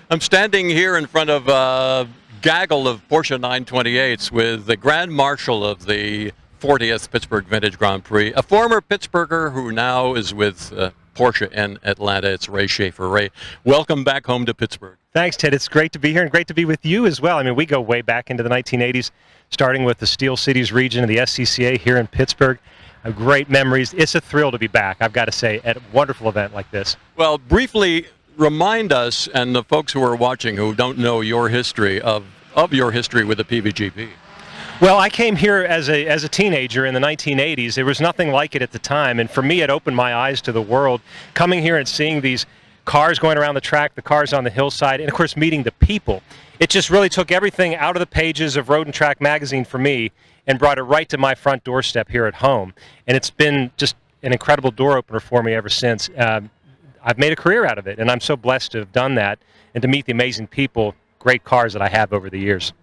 I'm standing here in front of a gaggle of Porsche 928s with the Grand Marshal of the 40th Pittsburgh Vintage Grand Prix, a former Pittsburgher who now is with Porsche in Atlanta. It's Ray Shaffer. Ray, welcome back home to Pittsburgh. Thanks, Ted. It's great to be here and great to be with you as well. I mean, we go way back into the 1980s, starting with the Steel Cities region of the SCCA here in Pittsburgh. Great memories. It's a thrill to be back, I've got to say, at a wonderful event like this. Well, briefly remind us and the folks who are watching who don't know your history of your history with the PVGP. Well, I came here as a teenager in the 1980s. There was nothing like it at the time, and for me it opened my eyes to the world. Coming here and seeing these cars going around the track, the cars on the hillside, and of course meeting the people. It just really took everything out of the pages of Road and Track magazine for me and brought it right to my front doorstep here at home. And it's been just an incredible door opener for me ever since. I've made a career out of it, and I'm so blessed to have done that and to meet the amazing people, great cars that I have over the years.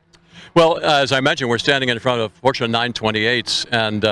Well, as I mentioned, we're standing in front of Porsche 928s, and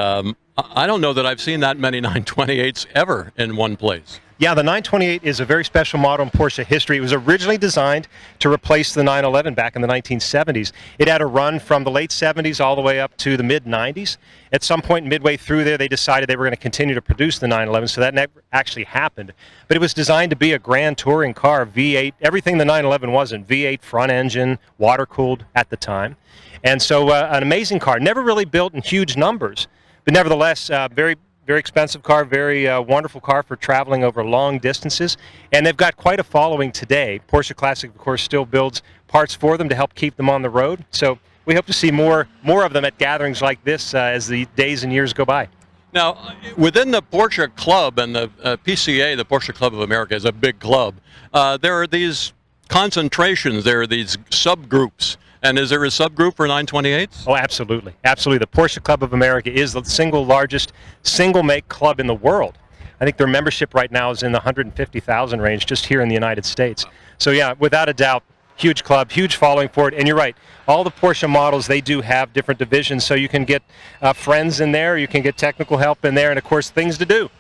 I don't know that I've seen that many 928s ever in one place. Yeah, the 928 is a very special model in Porsche history. It was originally designed to replace the 911 back in the 1970s. It had a run from the late 70s all the way up to the mid-90s. At some point midway through there, they decided they were going to continue to produce the 911, so that never actually happened. But it was designed to be a grand touring car, V8, everything the 911 wasn't, V8 front engine, water-cooled at the time. And so an amazing car, never really built in huge numbers, but nevertheless, very expensive car, very wonderful car for traveling over long distances. And they've got quite a following today. Porsche Classic, of course, still builds parts for them to help keep them on the road. So we hope to see more of them at gatherings like this as the days and years go by. Now, within the Porsche Club and the PCA, the Porsche Club of America, is a big club. There are these concentrations, there are these subgroups. And is there a subgroup for 928s? Oh, absolutely. Absolutely. The Porsche Club of America is the single largest single-make club in the world. I think their membership right now is in the 150,000 range just here in the United States. So, yeah, without a doubt, huge club, huge following for it. And you're right, all the Porsche models, they do have different divisions. So you can get friends in there, you can get technical help in there, and, of course, things to do.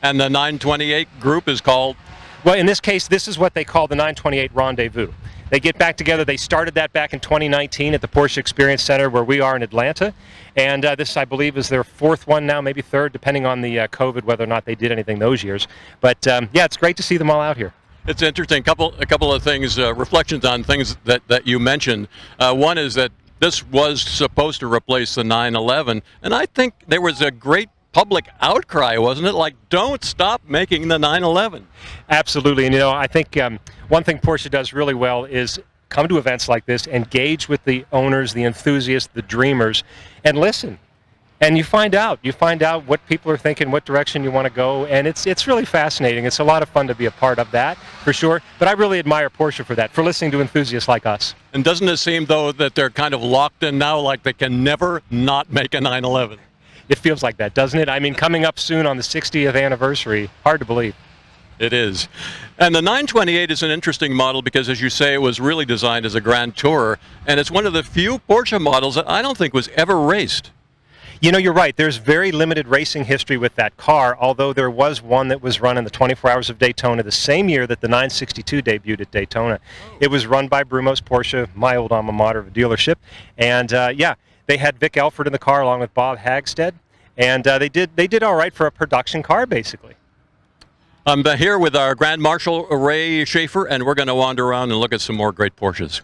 And the 928 group is called? Well, in this case, this is what they call the 928 Rendezvous. They get back together. They started that back in 2019 at the Porsche Experience Center where we are in Atlanta. And this, I believe, is their fourth one now, maybe third, depending on the COVID, whether or not they did anything those years. But, yeah, it's great to see them all out here. It's interesting. A couple of things, reflections on things that you mentioned. One is that this was supposed to replace the 911. And I think there was a great public outcry, wasn't it? Like, don't stop making the 911. Absolutely. And, I think one thing Porsche does really well is come to events like this, engage with the owners, the enthusiasts, the dreamers, and listen. And you find out what people are thinking, what direction you want to go, and it's really fascinating. It's a lot of fun to be a part of that, for sure. But I really admire Porsche for that, for listening to enthusiasts like us. And doesn't it seem, though, that they're kind of locked in now, like they can never not make a 911? It feels like that, doesn't it? I mean, coming up soon on the 60th anniversary, hard to believe. It is. And the 928 is an interesting model because, as you say, it was really designed as a grand tourer, and it's one of the few Porsche models that I don't think was ever raced. You're right. There's very limited racing history with that car, although there was one that was run in the 24 Hours of Daytona the same year that the 962 debuted at Daytona. It was run by Brumos Porsche, my old alma mater of a dealership, and yeah, they had Vic Elford in the car along with Bob Hagstead, and they did all right for a production car, basically. I'm here with our Grand Marshal, Ray Shaffer, and we're going to wander around and look at some more great Porsches.